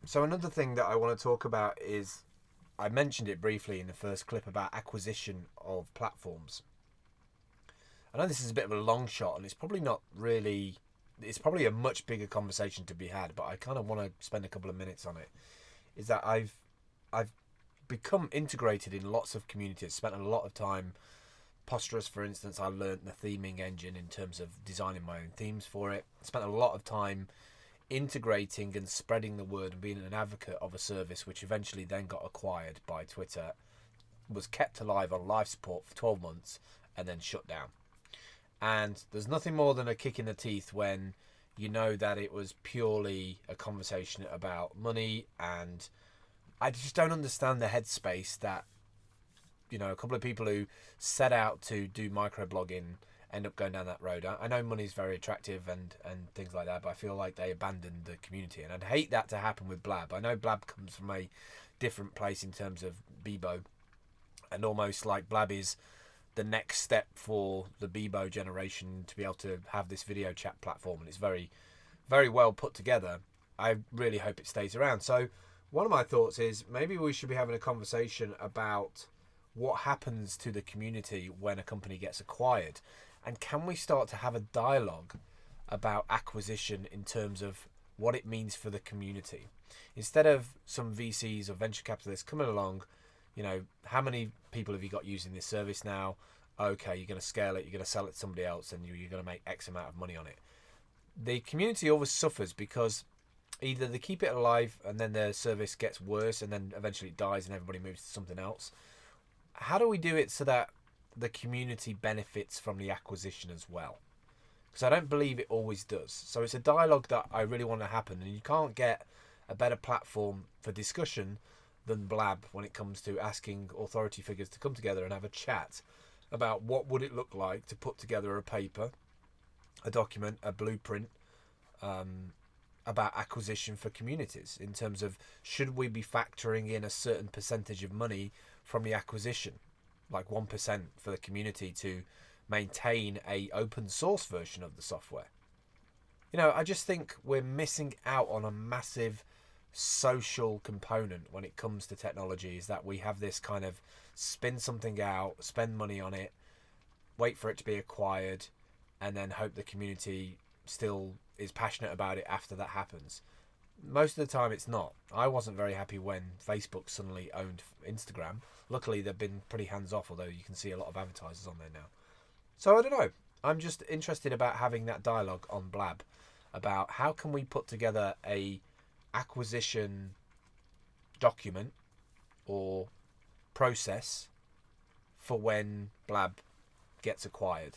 So another thing that I want to talk about is, I mentioned it briefly in the first clip about acquisition of platforms. I know this is a bit of a long shot, and it's probably not really. It's probably a much bigger conversation to be had, but I kind of want to spend a couple of minutes on it. Is that I've become integrated in lots of communities. Spent a lot of time. Posterous, for instance, I learned the theming engine in terms of designing my own themes for it. Spent a lot of time integrating and spreading the word and being an advocate of a service which eventually then got acquired by Twitter, was kept alive on live support for 12 months and then shut down. And there's nothing more than a kick in the teeth when you know that it was purely a conversation about money. And I just don't understand the headspace that, a couple of people who set out to do microblogging end up going down that road. I know money's very attractive and things like that, but I feel like they abandoned the community, and I'd hate that to happen with Blab. I know Blab comes from a different place in terms of Bebo, and almost like Blab is the next step for the Bebo generation to be able to have this video chat platform, and it's very, very well put together. I really hope it stays around. So one of my thoughts is maybe we should be having a conversation about what happens to the community when a company gets acquired, and can we start to have a dialogue about acquisition in terms of what it means for the community, instead of some VCs or venture capitalists coming along. How many people have you got using this service now? Okay, you're going to scale it, you're going to sell it to somebody else, and you're going to make X amount of money on it. The community always suffers because either they keep it alive and then their service gets worse and then eventually it dies and everybody moves to something else. How do we do it so that the community benefits from the acquisition as well? Because I don't believe it always does. So it's a dialogue that I really want to happen, and you can't get a better platform for discussion than Blab when it comes to asking authority figures to come together and have a chat about what would it look like to put together a paper, a document, a blueprint about acquisition for communities, in terms of should we be factoring in a certain percentage of money from the acquisition, like 1% for the community to maintain a open source version of the software. I just think we're missing out on a massive social component when it comes to technology, is that we have this kind of spin something out, spend money on it, wait for it to be acquired, and then hope the community still is passionate about it after that happens. Most of the time it's not. I wasn't very happy when Facebook suddenly owned Instagram. Luckily they've been pretty hands off, although you can see a lot of advertisers on there now. So I don't know. I'm just interested about having that dialogue on Blab about how can we put together a acquisition document or process for when Blab gets acquired.